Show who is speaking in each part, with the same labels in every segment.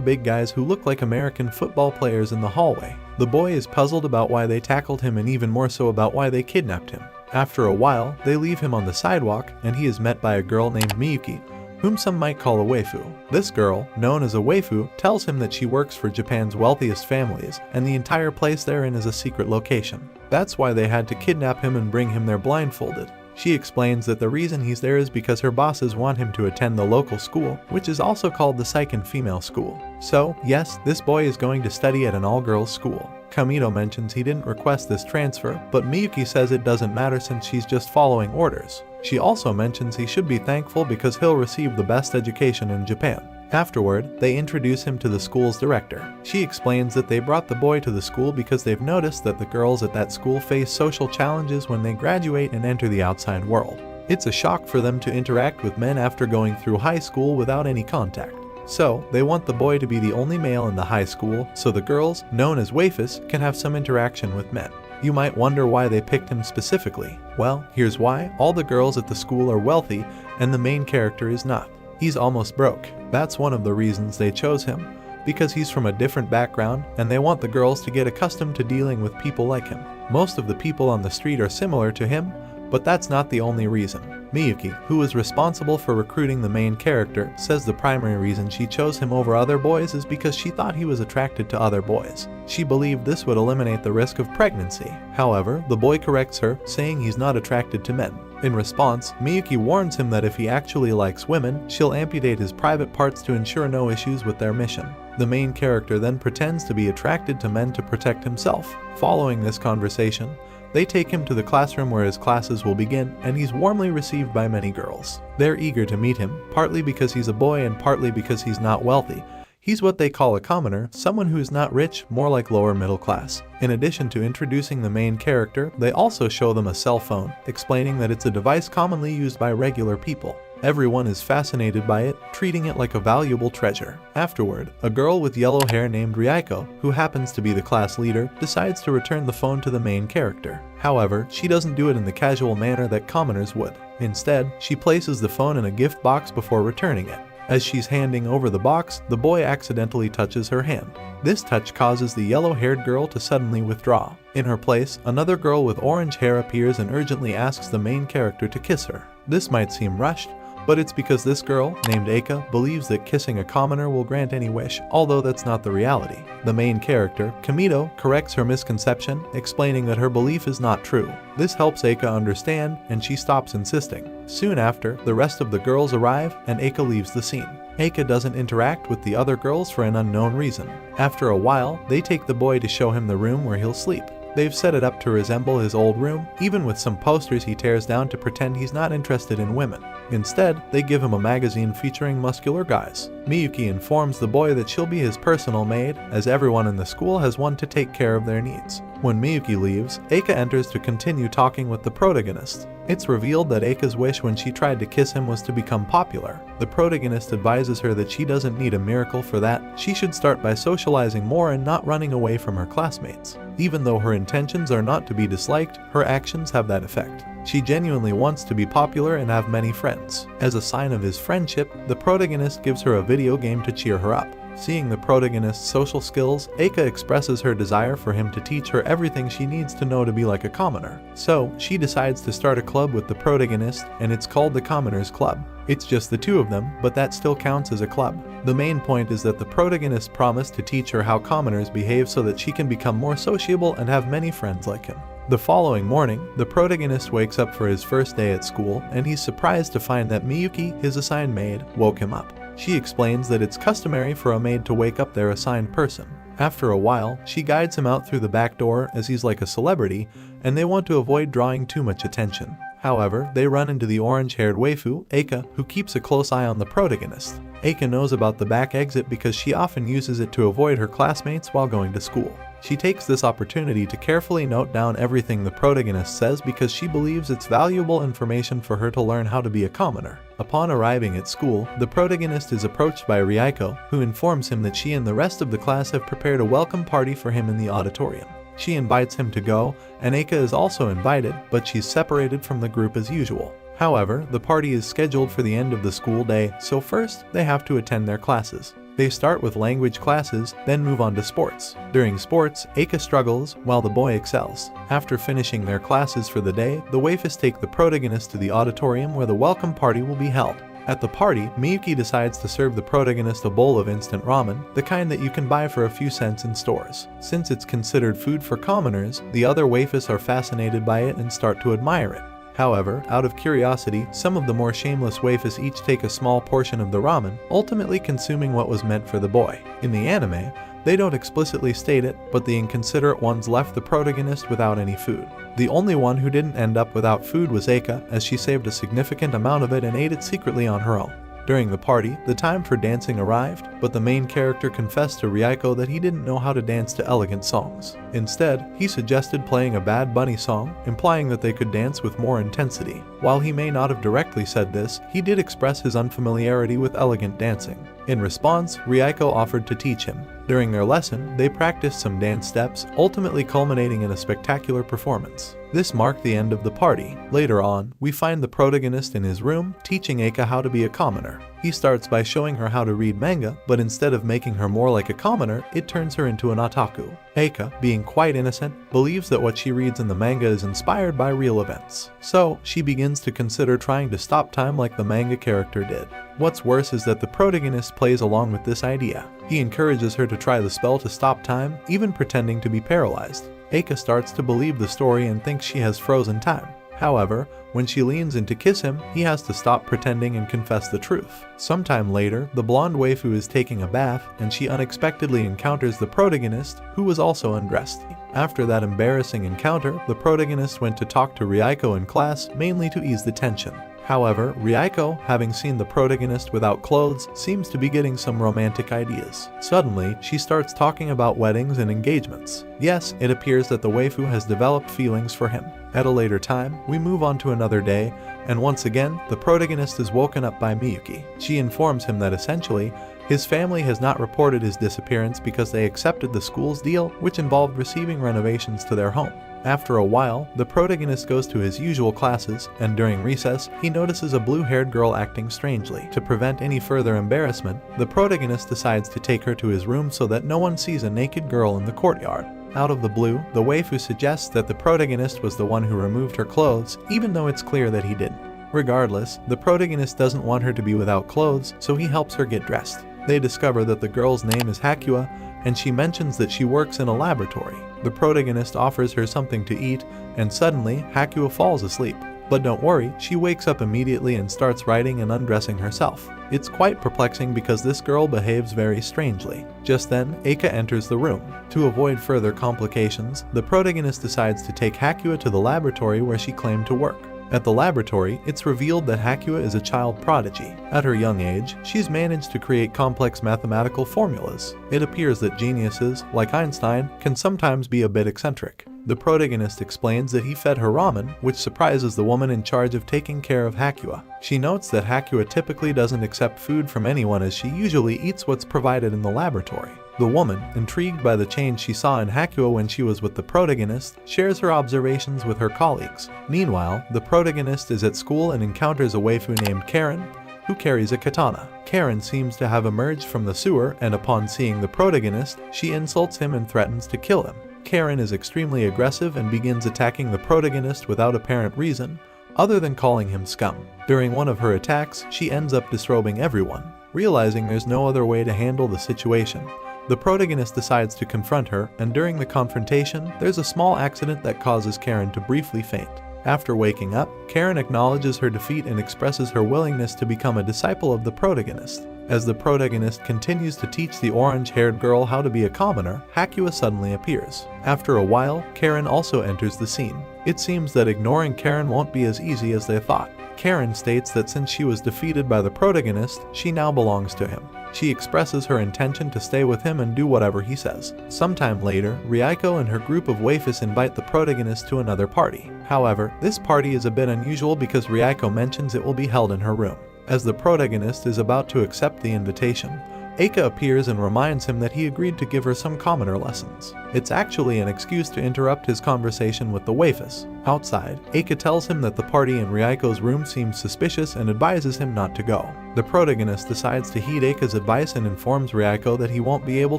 Speaker 1: big guys who look like American football players in the hallway. The boy is puzzled about why they tackled him and even more so about why they kidnapped him. After a while, they leave him on the sidewalk and he is met by a girl named Miyuki, whom some might call a waifu. This girl, known as a waifu, tells him that she works for Japan's wealthiest families and the entire place they're in is a secret location. That's why they had to kidnap him and bring him there blindfolded. She explains that the reason he's there is because her bosses want him to attend the local school, which is also called the Seiken Female School. So, yes, this boy is going to study at an all-girls school. Kamito mentions he didn't request this transfer, but Miyuki says it doesn't matter since she's just following orders. She also mentions he should be thankful because he'll receive the best education in Japan. Afterward, they introduce him to the school's director. She explains that they brought the boy to the school because they've noticed that the girls at that school face social challenges when they graduate and enter the outside world. It's a shock for them to interact with men after going through high school without any contact. So, they want the boy to be the only male in the high school so the girls, known as waifus, can have some interaction with men. You might wonder why they picked him specifically. Well, here's why. All the girls at the school are wealthy and the main character is not. He's almost broke. That's one of the reasons they chose him, because he's from a different background and they want the girls to get accustomed to dealing with people like him. Most of the people on the street are similar to him, but that's not the only reason. Miyuki, who is responsible for recruiting the main character, says the primary reason she chose him over other boys is because she thought he was attracted to other boys. She believed this would eliminate the risk of pregnancy. However, the boy corrects her, saying he's not attracted to men. In response, Miyuki warns him that if he actually likes women, she'll amputate his private parts to ensure no issues with their mission. The main character then pretends to be attracted to men to protect himself. Following this conversation, they take him to the classroom where his classes will begin, and he's warmly received by many girls. They're eager to meet him, partly because he's a boy and partly because he's not wealthy. He's what they call a commoner, someone who's not rich, more like lower middle class. In addition to introducing the main character, they also show them a cell phone, explaining that it's a device commonly used by regular people. Everyone is fascinated by it, treating it like a valuable treasure. Afterward, a girl with yellow hair named Ryuko, who happens to be the class leader, decides to return the phone to the main character. However, she doesn't do it in the casual manner that commoners would. Instead, she places the phone in a gift box before returning it. As she's handing over the box, the boy accidentally touches her hand. This touch causes the yellow-haired girl to suddenly withdraw. In her place, another girl with orange hair appears and urgently asks the main character to kiss her. This might seem rushed, but it's because this girl, named Eika, believes that kissing a commoner will grant any wish, although that's not the reality. The main character, Kamito, corrects her misconception, explaining that her belief is not true. This helps Eika understand, and she stops insisting. Soon after, the rest of the girls arrive, and Eika leaves the scene. Eika doesn't interact with the other girls for an unknown reason. After a while, they take the boy to show him the room where he'll sleep. They've set it up to resemble his old room, even with some posters he tears down to pretend he's not interested in women. Instead, they give him a magazine featuring muscular guys. Miyuki informs the boy that she'll be his personal maid, as everyone in the school has one to take care of their needs. When Miyuki leaves, Eika enters to continue talking with the protagonist. It's revealed that Eika's wish when she tried to kiss him was to become popular. The protagonist advises her that she doesn't need a miracle for that, she should start by socializing more and not running away from her classmates. Even though her intentions are not to be disliked, her actions have that effect. She genuinely wants to be popular and have many friends. As a sign of his friendship, the protagonist gives her a video game to cheer her up. Seeing the protagonist's social skills, Eika expresses her desire for him to teach her everything she needs to know to be like a commoner. So, she decides to start a club with the protagonist, and it's called the Commoners Club. It's just the two of them, but that still counts as a club. The main point is that the protagonist promised to teach her how commoners behave so that she can become more sociable and have many friends like him. The following morning, the protagonist wakes up for his first day at school, and he's surprised to find that Miyuki, his assigned maid, woke him up. She explains that it's customary for a maid to wake up their assigned person. After a while, she guides him out through the back door as he's like a celebrity, and they want to avoid drawing too much attention. However, they run into the orange-haired waifu, Eika, who keeps a close eye on the protagonist. Eika knows about the back exit because she often uses it to avoid her classmates while going to school. She takes this opportunity to carefully note down everything the protagonist says because she believes it's valuable information for her to learn how to be a commoner. Upon arriving at school, the protagonist is approached by Ryuko, who informs him that she and the rest of the class have prepared a welcome party for him in the auditorium. She invites him to go, and Eika is also invited, but she's separated from the group as usual. However, the party is scheduled for the end of the school day, so first, they have to attend their classes. They start with language classes, then move on to sports. During sports, Eika struggles, while the boy excels. After finishing their classes for the day, the waifus take the protagonist to the auditorium where the welcome party will be held. At the party, Miyuki decides to serve the protagonist a bowl of instant ramen, the kind that you can buy for a few cents in stores. Since it's considered food for commoners, the other waifus are fascinated by it and start to admire it. However, out of curiosity, some of the more shameless waifus each take a small portion of the ramen, ultimately consuming what was meant for the boy. In the anime, they don't explicitly state it, but the inconsiderate ones left the protagonist without any food. The only one who didn't end up without food was Eika, as she saved a significant amount of it and ate it secretly on her own. During the party, the time for dancing arrived, but the main character confessed to Ryuko that he didn't know how to dance to elegant songs. Instead, he suggested playing a Bad Bunny song, implying that they could dance with more intensity. While he may not have directly said this, he did express his unfamiliarity with elegant dancing. In response, Ryuko offered to teach him. During their lesson, they practiced some dance steps, ultimately culminating in a spectacular performance. This marked the end of the party. Later on, we find the protagonist in his room, teaching Eika how to be a commoner. He starts by showing her how to read manga, but instead of making her more like a commoner, it turns her into an otaku. Eika, being quite innocent, believes that what she reads in the manga is inspired by real events. So, she begins to consider trying to stop time like the manga character did. What's worse is that the protagonist plays along with this idea. He encourages her to try the spell to stop time, even pretending to be paralyzed. Eika starts to believe the story and thinks she has frozen time. However, when she leans in to kiss him, he has to stop pretending and confess the truth. Sometime later, the blonde waifu is taking a bath, and she unexpectedly encounters the protagonist, who was also undressed. After that embarrassing encounter, the protagonist went to talk to Ryuko in class, mainly to ease the tension. However, Ryuko, having seen the protagonist without clothes, seems to be getting some romantic ideas. Suddenly, she starts talking about weddings and engagements. Yes, it appears that the waifu has developed feelings for him. At a later time, we move on to another day, and once again, the protagonist is woken up by Miyuki. She informs him that essentially, his family has not reported his disappearance because they accepted the school's deal, which involved receiving renovations to their home. After a while, the protagonist goes to his usual classes, and during recess, he notices a blue-haired girl acting strangely. To prevent any further embarrassment, the protagonist decides to take her to his room so that no one sees a naked girl in the courtyard. Out of the blue, the waifu suggests that the protagonist was the one who removed her clothes, even though it's clear that he didn't. Regardless, the protagonist doesn't want her to be without clothes, so he helps her get dressed. They discover that the girl's name is Hakua, and she mentions that she works in a laboratory. The protagonist offers her something to eat, and suddenly, Hakua falls asleep. But don't worry, she wakes up immediately and starts writing and undressing herself. It's quite perplexing because this girl behaves very strangely. Just then, Eika enters the room. To avoid further complications, the protagonist decides to take Hakua to the laboratory where she claimed to work. At the laboratory, it's revealed that Hakua is a child prodigy. At her young age, she's managed to create complex mathematical formulas. It appears that geniuses, like Einstein, can sometimes be a bit eccentric. The protagonist explains that he fed her ramen, which surprises the woman in charge of taking care of Hakua. She notes that Hakua typically doesn't accept food from anyone as she usually eats what's provided in the laboratory. The woman, intrigued by the change she saw in Hakua when she was with the protagonist, shares her observations with her colleagues. Meanwhile, the protagonist is at school and encounters a waifu named Karen, who carries a katana. Karen seems to have emerged from the sewer, and upon seeing the protagonist, she insults him and threatens to kill him. Karen is extremely aggressive and begins attacking the protagonist without apparent reason, other than calling him scum. During one of her attacks, she ends up disrobing everyone. Realizing there's no other way to handle the situation, the protagonist decides to confront her, and during the confrontation, there's a small accident that causes Karen to briefly faint. After waking up, Karen acknowledges her defeat and expresses her willingness to become a disciple of the protagonist. As the protagonist continues to teach the orange-haired girl how to be a commoner, Hakua suddenly appears. After a while, Karen also enters the scene. It seems that ignoring Karen won't be as easy as they thought. Karen states that since she was defeated by the protagonist, she now belongs to him. She expresses her intention to stay with him and do whatever he says. Sometime later, Ryuko and her group of waifus invite the protagonist to another party. However, this party is a bit unusual because Ryuko mentions it will be held in her room. As the protagonist is about to accept the invitation, Eika appears and reminds him that he agreed to give her some commoner lessons. It's actually an excuse to interrupt his conversation with the waifus. Outside, Eika tells him that the party in Ryuko's room seems suspicious and advises him not to go. The protagonist decides to heed Eika's advice and informs Ryuko that he won't be able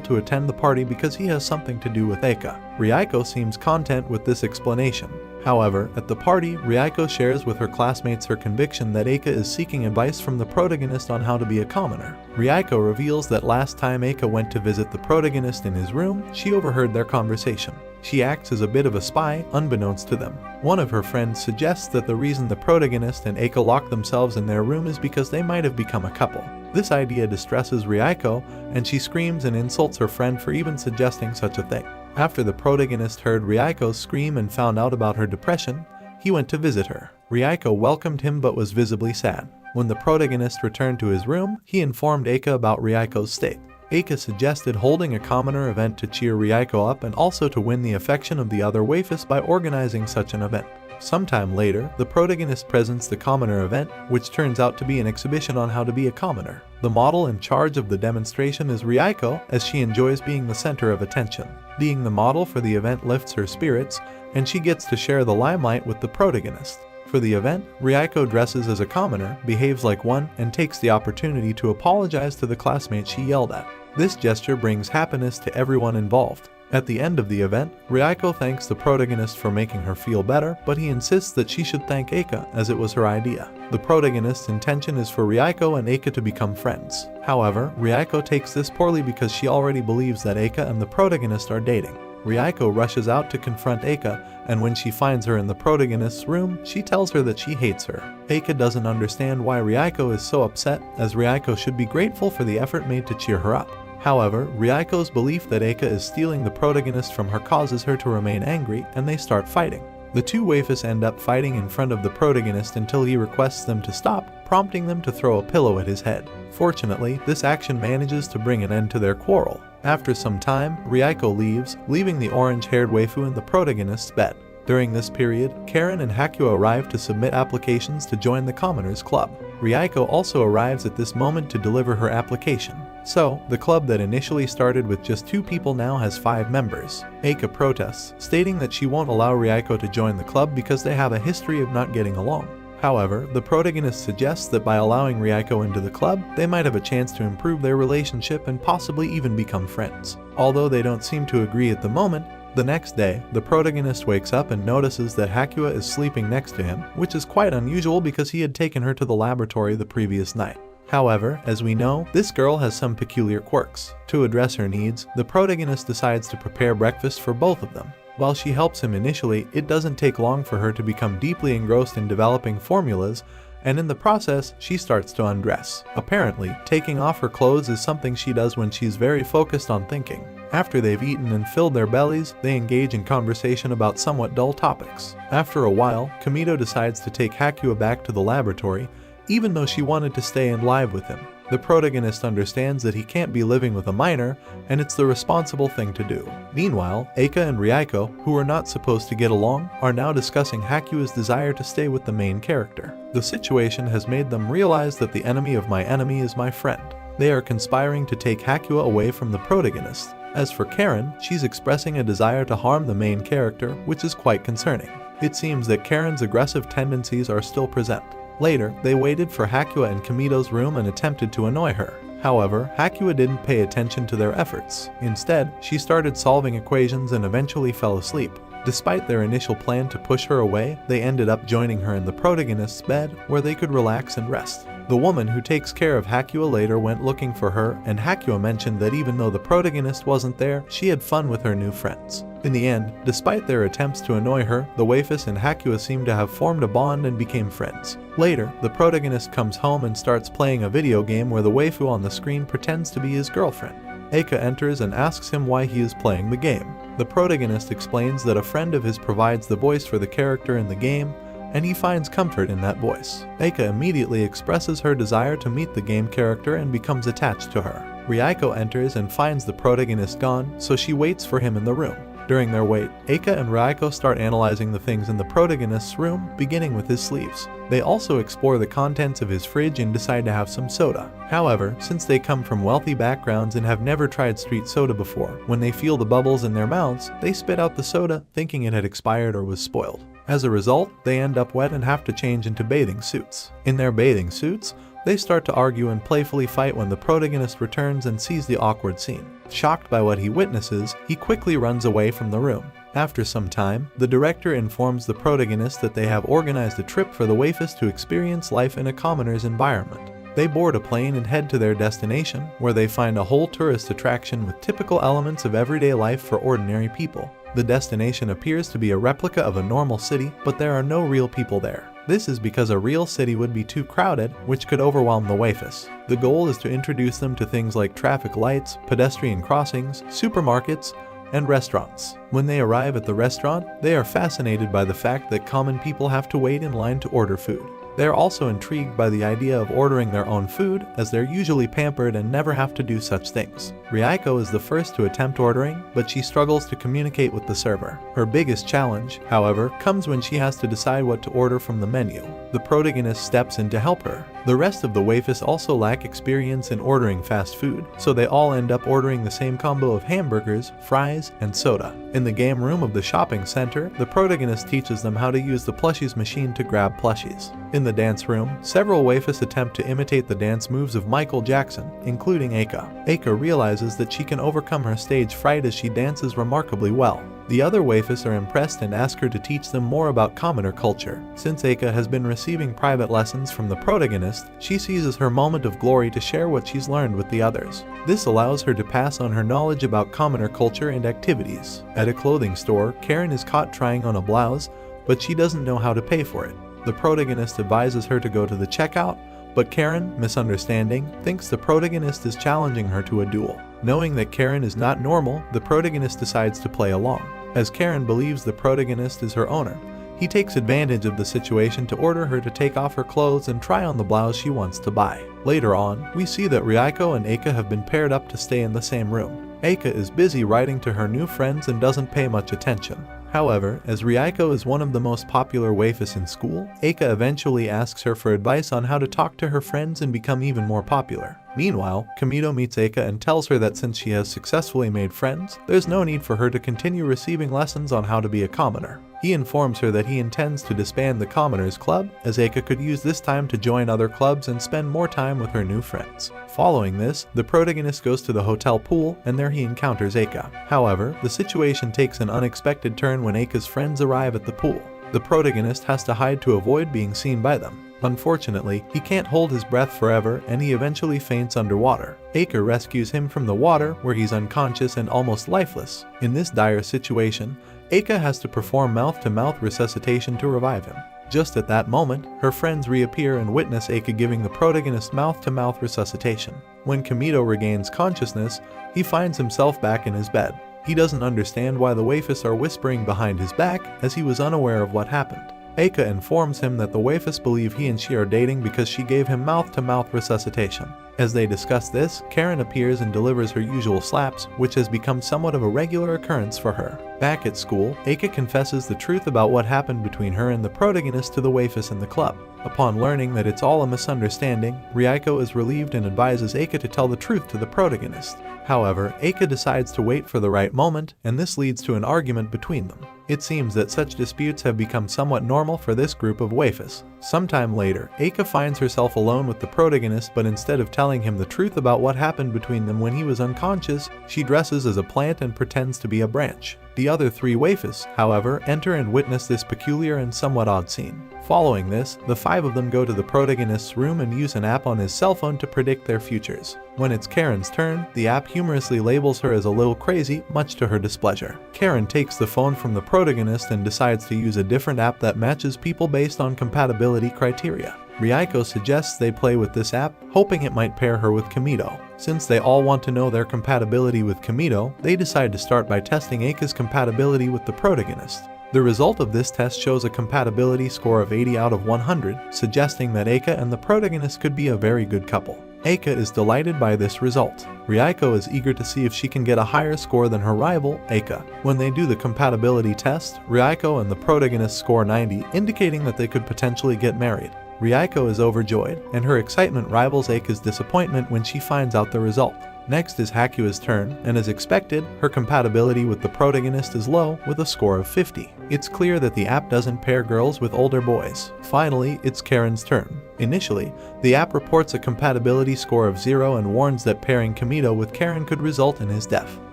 Speaker 1: to attend the party because he has something to do with Eika. Ryuko seems content with this explanation. However, at the party, Ryuko shares with her classmates her conviction that Eika is seeking advice from the protagonist on how to be a commoner. Ryuko reveals that last time Eika went to visit the protagonist in his room, she overheard their conversation. She acts as a bit of a spy, unbeknownst to them. One of her friends suggests that the reason the protagonist and Eika locked themselves in their room is because they might have become a couple. This idea distresses Ryuko, and she screams and insults her friend for even suggesting such a thing. After the protagonist heard Ryuko scream and found out about her depression, he went to visit her. Ryuko welcomed him but was visibly sad. When the protagonist returned to his room, he informed Eika about Ryuko's state. Eika suggested holding a commoner event to cheer Ryuko up and also to win the affection of the other waifus by organizing such an event. Sometime later, the protagonist presents the commoner event, which turns out to be an exhibition on how to be a commoner. The model in charge of the demonstration is Ryuko, as she enjoys being the center of attention. Being the model for the event lifts her spirits, and she gets to share the limelight with the protagonist. For the event, Ryuko dresses as a commoner, behaves like one, and takes the opportunity to apologize to the classmate she yelled at. This gesture brings happiness to everyone involved. At the end of the event, Ryuko thanks the protagonist for making her feel better, but he insists that she should thank Eika as it was her idea. The protagonist's intention is for Ryuko and Eika to become friends. However, Ryuko takes this poorly because she already believes that Eika and the protagonist are dating. Ryuko rushes out to confront Eika, and when she finds her in the protagonist's room, she tells her that she hates her. Eika doesn't understand why Ryuko is so upset, as Ryuko should be grateful for the effort made to cheer her up. However, Ryuko's belief that Eika is stealing the protagonist from her causes her to remain angry, and they start fighting. The two waifus end up fighting in front of the protagonist until he requests them to stop, prompting them to throw a pillow at his head. Fortunately, this action manages to bring an end to their quarrel. After some time, Ryuko leaves, leaving the orange-haired waifu in the protagonist's bed. During this period, Karen and Hakuo arrive to submit applications to join the Commoners Club. Ryuko also arrives at this moment to deliver her application. So, the club that initially started with just 2 people now has 5 members. Eika protests, stating that she won't allow Ryuko to join the club because they have a history of not getting along. However, the protagonist suggests that by allowing Ryuko into the club, they might have a chance to improve their relationship and possibly even become friends. Although they don't seem to agree at the moment, the next day, the protagonist wakes up and notices that Hakuo is sleeping next to him, which is quite unusual because he had taken her to the laboratory the previous night. However, as we know, this girl has some peculiar quirks. To address her needs, the protagonist decides to prepare breakfast for both of them. While she helps him initially, it doesn't take long for her to become deeply engrossed in developing formulas, and in the process, she starts to undress. Apparently, taking off her clothes is something she does when she's very focused on thinking. After they've eaten and filled their bellies, they engage in conversation about somewhat dull topics. After a while, Kamito decides to take Hakuo back to the laboratory, even though she wanted to stay and live with him. The protagonist understands that he can't be living with a minor, and it's the responsible thing to do. Meanwhile, Eika and Ryuko, who are not supposed to get along, are now discussing Hakuo's desire to stay with the main character. The situation has made them realize that the enemy of my enemy is my friend. They are conspiring to take Hakuo away from the protagonist. As for Karen, she's expressing a desire to harm the main character, which is quite concerning. It seems that Karen's aggressive tendencies are still present. Later, they waited for Hakuo in Kamito's room and attempted to annoy her. However, Hakuo didn't pay attention to their efforts. Instead, she started solving equations and eventually fell asleep. Despite their initial plan to push her away, they ended up joining her in the protagonist's bed, where they could relax and rest. The woman who takes care of Hakuo later went looking for her, and Hakuo mentioned that even though the protagonist wasn't there, she had fun with her new friends. In the end, despite their attempts to annoy her, the waifus and Hakuo seemed to have formed a bond and became friends. Later, the protagonist comes home and starts playing a video game where the waifu on the screen pretends to be his girlfriend. Eika enters and asks him why he is playing the game. The protagonist explains that a friend of his provides the voice for the character in the game, and he finds comfort in that voice. Eika immediately expresses her desire to meet the game character and becomes attached to her. Ryuko enters and finds the protagonist gone, so she waits for him in the room. During their wait, Eika and Ryuko start analyzing the things in the protagonist's room, beginning with his sleeves. They also explore the contents of his fridge and decide to have some soda. However, since they come from wealthy backgrounds and have never tried street soda before, when they feel the bubbles in their mouths, they spit out the soda, thinking it had expired or was spoiled. As a result, they end up wet and have to change into bathing suits. In their bathing suits, They start to argue and playfully fight when the protagonist returns and sees the awkward scene. Shocked by what he witnesses, he quickly runs away from the room. After some time, the director informs the protagonist that they have organized a trip for the waifus to experience life in a commoner's environment. They board a plane and head to their destination, where they find a whole tourist attraction with typical elements of everyday life for ordinary people. The destination appears to be a replica of a normal city, but there are no real people there. This is because a real city would be too crowded, which could overwhelm the waifus. The goal is to introduce them to things like traffic lights, pedestrian crossings, supermarkets, and restaurants. When they arrive at the restaurant, they are fascinated by the fact that common people have to wait in line to order food. They are also intrigued by the idea of ordering their own food, as they're usually pampered and never have to do such things. Ryuko is the first to attempt ordering, but she struggles to communicate with the server. Her biggest challenge, however, comes when she has to decide what to order from the menu. The protagonist steps in to help her. The rest of the waifus also lack experience in ordering fast food, so they all end up ordering the same combo of hamburgers, fries, and soda. In the game room of the shopping center, the protagonist teaches them how to use the plushies machine to grab plushies. In the dance room, several waifus attempt to imitate the dance moves of Michael Jackson, including Eika. Eika realizes that she can overcome her stage fright as she dances remarkably well. The other waifus are impressed and ask her to teach them more about commoner culture. Since Eika has been receiving private lessons from the protagonist, she seizes her moment of glory to share what she's learned with the others. This allows her to pass on her knowledge about commoner culture and activities. At a clothing store, Karen is caught trying on a blouse, but she doesn't know how to pay for it. The protagonist advises her to go to the checkout, but Karen, misunderstanding, thinks the protagonist is challenging her to a duel. Knowing that Karen is not normal, the protagonist decides to play along. As Karen believes the protagonist is her owner, he takes advantage of the situation to order her to take off her clothes and try on the blouse she wants to buy. Later on, we see that Ryuko and Eika have been paired up to stay in the same room. Eika is busy writing to her new friends and doesn't pay much attention. However, as Ryuko is one of the most popular waifus in school, Eika eventually asks her for advice on how to talk to her friends and become even more popular. Meanwhile, Kamito meets Eika and tells her that since she has successfully made friends, there's no need for her to continue receiving lessons on how to be a commoner. He informs her that he intends to disband the Commoners Club, as Eika could use this time to join other clubs and spend more time with her new friends. Following this, the protagonist goes to the hotel pool, and there he encounters Eika. However, the situation takes an unexpected turn when Eika's friends arrive at the pool. The protagonist has to hide to avoid being seen by them. Unfortunately, he can't hold his breath forever, and he eventually faints underwater. Eika rescues him from the water, where he's unconscious and almost lifeless. In this dire situation, Eika has to perform mouth-to-mouth resuscitation to revive him. Just at that moment, her friends reappear and witness Eika giving the protagonist mouth-to-mouth resuscitation. When Kamito regains consciousness, he finds himself back in his bed. He doesn't understand why the waifus are whispering behind his back, as he was unaware of what happened. Eika informs him that the waifus believe he and she are dating because she gave him mouth-to-mouth resuscitation. As they discuss this, Karen appears and delivers her usual slaps, which has become somewhat of a regular occurrence for her. Back at school, Eika confesses the truth about what happened between her and the protagonist to the waifus in the club. Upon learning that it's all a misunderstanding, Ryuko is relieved and advises Eika to tell the truth to the protagonist. However, Eika decides to wait for the right moment, and this leads to an argument between them. It seems that such disputes have become somewhat normal for this group of waifus. Sometime later, Eika finds herself alone with the protagonist, but instead of telling him the truth about what happened between them when he was unconscious, she dresses as a plant and pretends to be a branch. The other three waifus, however, enter and witness this peculiar and somewhat odd scene. Following this, the five of them go to the protagonist's room and use an app on his cell phone to predict their futures. When it's Karen's turn, the app humorously labels her as a little crazy, much to her displeasure. Karen takes the phone from the protagonist and decides to use a different app that matches people based on compatibility criteria. Ryuko suggests they play with this app, hoping it might pair her with Kamito. Since they all want to know their compatibility with Kamito, they decide to start by testing Eika's compatibility with the protagonist. The result of this test shows a compatibility score of 80 out of 100, suggesting that Eika and the protagonist could be a very good couple. Eika is delighted by this result. Ryuko is eager to see if she can get a higher score than her rival, Eika. When they do the compatibility test, Ryuko and the protagonist score 90, indicating that they could potentially get married. Ryuko is overjoyed, and her excitement rivals Eika's disappointment when she finds out the result. Next is Hakua's turn, and as expected, her compatibility with the protagonist is low with a score of 50. It's clear that the app doesn't pair girls with older boys. Finally, it's Karen's turn. Initially, the app reports a compatibility score of 0 and warns that pairing Kamito with Karen could result in his death.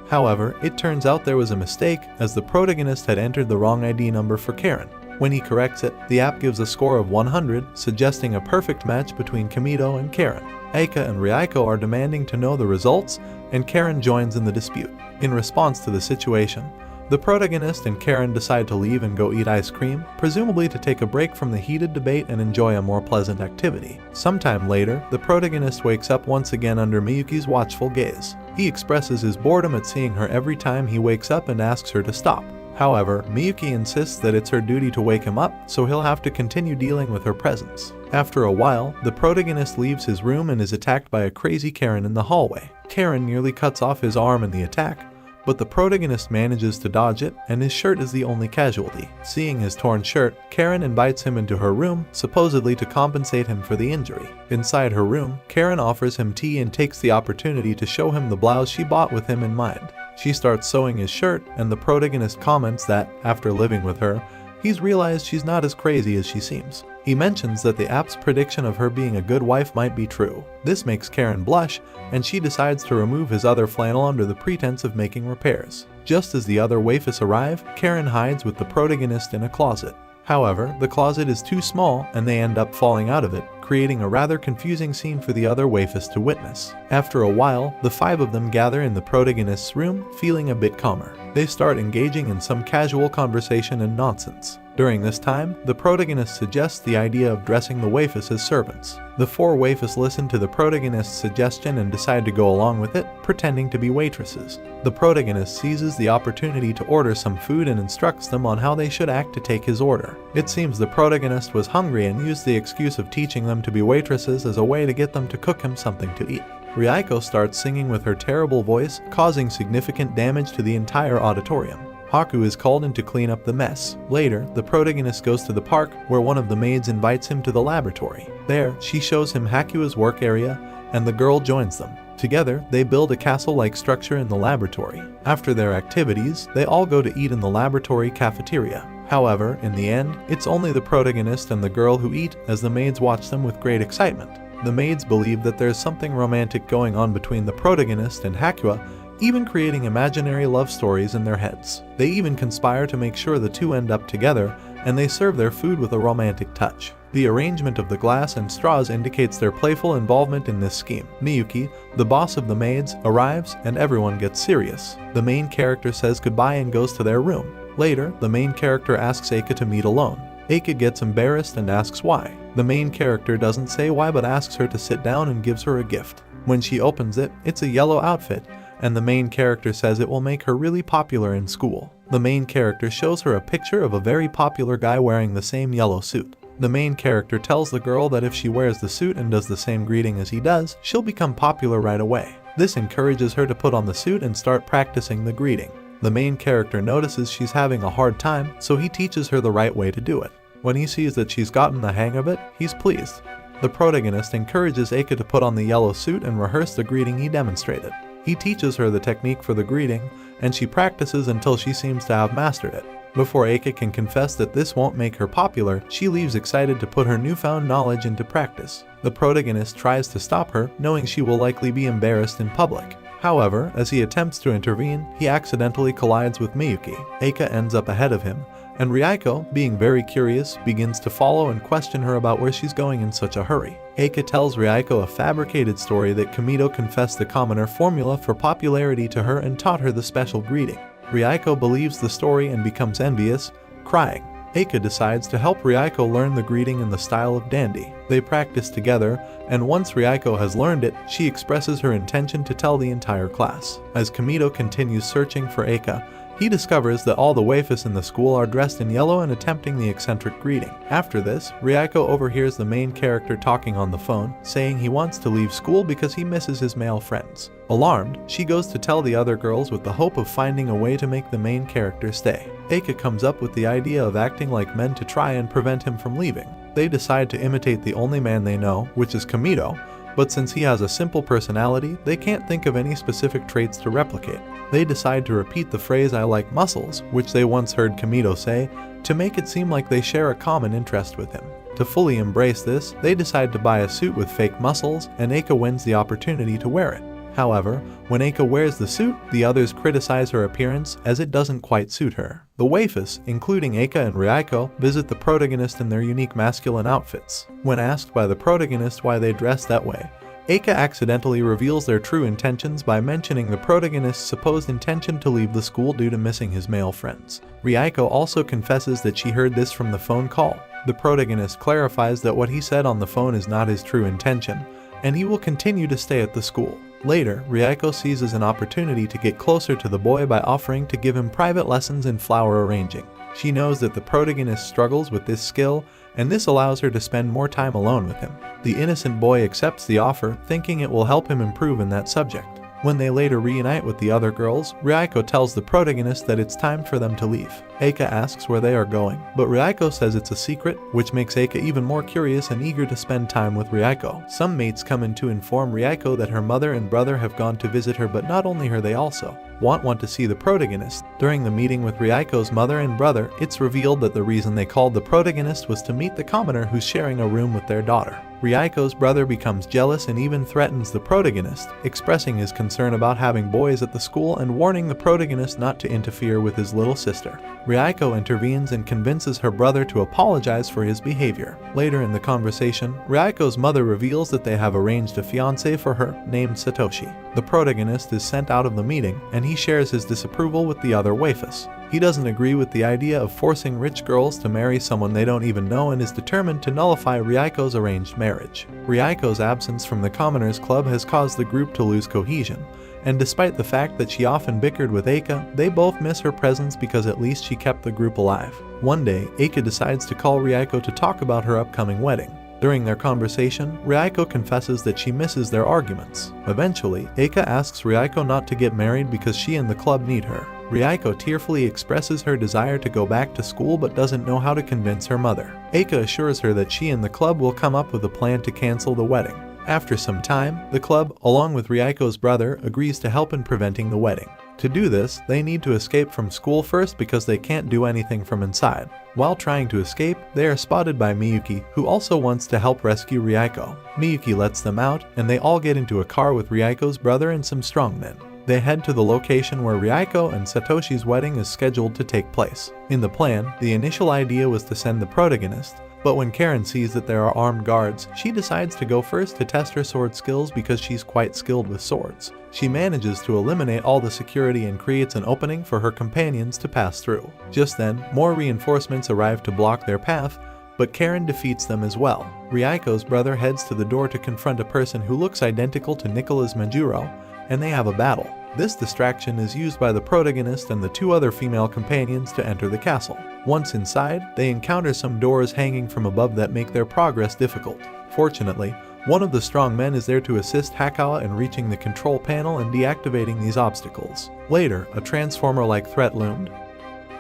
Speaker 1: However, it turns out there was a mistake, as the protagonist had entered the wrong ID number for Karen. When he corrects it, the app gives a score of 100, suggesting a perfect match between Kamito and Karen. Eika and Ryuko are demanding to know the results, and Karen joins in the dispute. In response to the situation, the protagonist and Karen decide to leave and go eat ice cream, presumably to take a break from the heated debate and enjoy a more pleasant activity. Sometime later, the protagonist wakes up once again under Miyuki's watchful gaze. He expresses his boredom at seeing her every time he wakes up and asks her to stop. However, Miyuki insists that it's her duty to wake him up, so he'll have to continue dealing with her presence. After a while, the protagonist leaves his room and is attacked by a crazy Karen in the hallway. Karen nearly cuts off his arm in the attack, but the protagonist manages to dodge it, and his shirt is the only casualty. Seeing his torn shirt, Karen invites him into her room, supposedly to compensate him for the injury. Inside her room, Karen offers him tea and takes the opportunity to show him the blouse she bought with him in mind. She starts sewing his shirt, and the protagonist comments that, after living with her, he's realized she's not as crazy as she seems. He mentions that the app's prediction of her being a good wife might be true. This makes Karen blush, and she decides to remove his other flannel under the pretense of making repairs. Just as the other waifus arrive, Karen hides with the protagonist in a closet. However, the closet is too small, and they end up falling out of it, creating a rather confusing scene for the other waifus to witness. After a while, the 5 of them gather in the protagonist's room, feeling a bit calmer. They start engaging in some casual conversation and nonsense. During this time, the protagonist suggests the idea of dressing the waifus as servants. The 4 waifus listen to the protagonist's suggestion and decide to go along with it, pretending to be waitresses. The protagonist seizes the opportunity to order some food and instructs them on how they should act to take his order. It seems the protagonist was hungry and used the excuse of teaching them to be waitresses as a way to get them to cook him something to eat. Ryuko starts singing with her terrible voice, causing significant damage to the entire auditorium. Haku is called in to clean up the mess. Later, the protagonist goes to the park, where one of the maids invites him to the laboratory. There, she shows him Hakua's work area, and the girl joins them. Together, they build a castle-like structure in the laboratory. After their activities, they all go to eat in the laboratory cafeteria. However, in the end, it's only the protagonist and the girl who eat, as the maids watch them with great excitement. The maids believe that there's something romantic going on between the protagonist and Hakua, even creating imaginary love stories in their heads. They even conspire to make sure the two end up together, and they serve their food with a romantic touch. The arrangement of the glass and straws indicates their playful involvement in this scheme. Miyuki, the boss of the maids, arrives, and everyone gets serious. The main character says goodbye and goes to their room. Later, the main character asks Eika to meet alone. Eika gets embarrassed and asks why. The main character doesn't say why but asks her to sit down and gives her a gift. When she opens it, it's a yellow outfit, and the main character says it will make her really popular in school. The main character shows her a picture of a very popular guy wearing the same yellow suit. The main character tells the girl that if she wears the suit and does the same greeting as he does, she'll become popular right away. This encourages her to put on the suit and start practicing the greeting. The main character notices she's having a hard time, so he teaches her the right way to do it. When he sees that she's gotten the hang of it, he's pleased. The protagonist encourages Eika to put on the yellow suit and rehearse the greeting he demonstrated. He teaches her the technique for the greeting, and she practices until she seems to have mastered it. Before Eika can confess that this won't make her popular, she leaves excited to put her newfound knowledge into practice. The protagonist tries to stop her, knowing she will likely be embarrassed in public. However, as he attempts to intervene, he accidentally collides with Miyuki. Eika ends up ahead of him, and Ryuko, being very curious, begins to follow and question her about where she's going in such a hurry. Eika tells Ryuko a fabricated story that Kamito confessed the commoner formula for popularity to her and taught her the special greeting. Ryuko believes the story and becomes envious, crying. Eika decides to help Ryuko learn the greeting in the style of dandy. They practice together, and once Ryuko has learned it, she expresses her intention to tell the entire class. As Kamito continues searching for Eika, he discovers that all the waifus in the school are dressed in yellow and attempting the eccentric greeting. After this, Ryuko overhears the main character talking on the phone, saying he wants to leave school because he misses his male friends. Alarmed, she goes to tell the other girls with the hope of finding a way to make the main character stay. Eika comes up with the idea of acting like men to try and prevent him from leaving. They decide to imitate the only man they know, which is Kamito, but since he has a simple personality, they can't think of any specific traits to replicate. They decide to repeat the phrase "I like muscles," which they once heard Kamito say, to make it seem like they share a common interest with him. To fully embrace this, they decide to buy a suit with fake muscles, and Eika wins the opportunity to wear it. However, when Eika wears the suit, the others criticize her appearance as it doesn't quite suit her. The waifus, including Eika and Ryako, visit the protagonist in their unique masculine outfits. When asked by the protagonist why they dress that way, Eika accidentally reveals their true intentions by mentioning the protagonist's supposed intention to leave the school due to missing his male friends. Ryako also confesses that she heard this from the phone call. The protagonist clarifies that what he said on the phone is not his true intention, and he will continue to stay at the school. Later, Ryako seizes an opportunity to get closer to the boy by offering to give him private lessons in flower arranging. She knows that the protagonist struggles with this skill, and this allows her to spend more time alone with him. The innocent boy accepts the offer, thinking it will help him improve in that subject. When they later reunite with the other girls, Ryako tells the protagonist that it's time for them to leave. Eika asks where they are going, but Ryako says it's a secret, which makes Eika even more curious and eager to spend time with Ryako. Some mates come in to inform Ryako that her mother and brother have gone to visit her, but not only her, they also want to see the protagonist. During the meeting with Ryako's mother and brother, it's revealed that the reason they called the protagonist was to meet the commoner who's sharing a room with their daughter. Ryako's brother becomes jealous and even threatens the protagonist, expressing his concern about having boys at the school and warning the protagonist not to interfere with his little sister. Ryako intervenes and convinces her brother to apologize for his behavior. Later in the conversation, Ryako's mother reveals that they have arranged a fiancé for her, named Satoshi. The protagonist is sent out of the meeting, and he shares his disapproval with the other waifus. He doesn't agree with the idea of forcing rich girls to marry someone they don't even know and is determined to nullify Ryako's arranged marriage. Ryako's absence from the Commoners Club has caused the group to lose cohesion, and despite the fact that she often bickered with Eika, they both miss her presence because at least she kept the group alive. One day, Eika decides to call Ryako to talk about her upcoming wedding. During their conversation, Ryako confesses that she misses their arguments. Eventually, Eika asks Ryako not to get married because she and the club need her. Ryako tearfully expresses her desire to go back to school but doesn't know how to convince her mother. Eika assures her that she and the club will come up with a plan to cancel the wedding. After some time, the club, along with Ryako's brother, agrees to help in preventing the wedding. To do this, they need to escape from school first because they can't do anything from inside. While trying to escape, they are spotted by Miyuki, who also wants to help rescue Ryako. Miyuki lets them out, and they all get into a car with Ryako's brother and some strongmen. They head to the location where Ryako and Satoshi's wedding is scheduled to take place. In the plan, the initial idea was to send the protagonist, but when Karen sees that there are armed guards, she decides to go first to test her sword skills because she's quite skilled with swords. She manages to eliminate all the security and creates an opening for her companions to pass through. Just then, more reinforcements arrive to block their path, but Karen defeats them as well. Ryako's brother heads to the door to confront a person who looks identical to Nicholas Majuro, and they have a battle. This distraction is used by the protagonist and the two other female companions to enter the castle. Once inside, they encounter some doors hanging from above that make their progress difficult. Fortunately, one of the strong men is there to assist Hakawa in reaching the control panel and deactivating these obstacles. Later, a transformer-like threat loomed,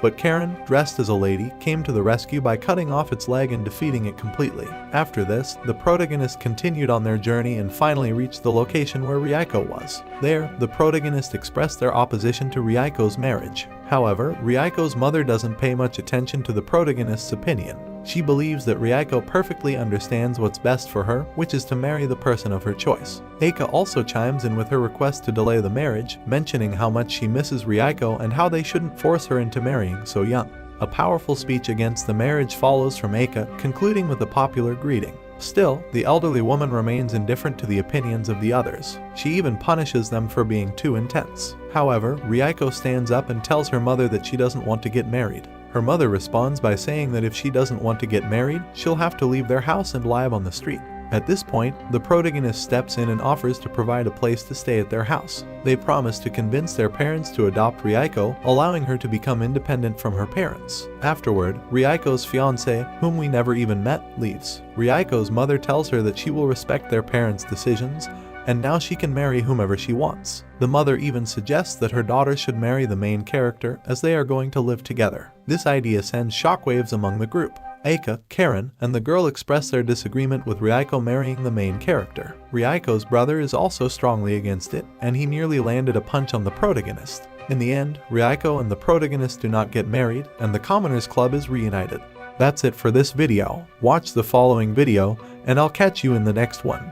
Speaker 1: but Karen, dressed as a lady, came to the rescue by cutting off its leg and defeating it completely. After this, the protagonist continued on their journey and finally reached the location where Ryako was. There, the protagonist expressed their opposition to Ryako's marriage. However, Ryako's mother doesn't pay much attention to the protagonist's opinion. She believes that Ryako perfectly understands what's best for her, which is to marry the person of her choice. Eika also chimes in with her request to delay the marriage, mentioning how much she misses Ryako and how they shouldn't force her into marrying so young. A powerful speech against the marriage follows from Eika, concluding with a popular greeting. Still, the elderly woman remains indifferent to the opinions of the others. She even punishes them for being too intense. However, Ryako stands up and tells her mother that she doesn't want to get married. Her mother responds by saying that if she doesn't want to get married, she'll have to leave their house and live on the street. At this point, the protagonist steps in and offers to provide a place to stay at their house. They promise to convince their parents to adopt Ryako, allowing her to become independent from her parents. Afterward, Ryako's fiancé, whom we never even met, leaves. Ryako's mother tells her that she will respect their parents' decisions, and now she can marry whomever she wants. The mother even suggests that her daughter should marry the main character as they are going to live together. This idea sends shockwaves among the group. Aika, Karen, and the girl express their disagreement with Ryuko marrying the main character. Ryuko's brother is also strongly against it, and he nearly landed a punch on the protagonist. In the end, Ryuko and the protagonist do not get married, and the Commoners Club is reunited. That's it for this video. Watch the following video, and I'll catch you in the next one.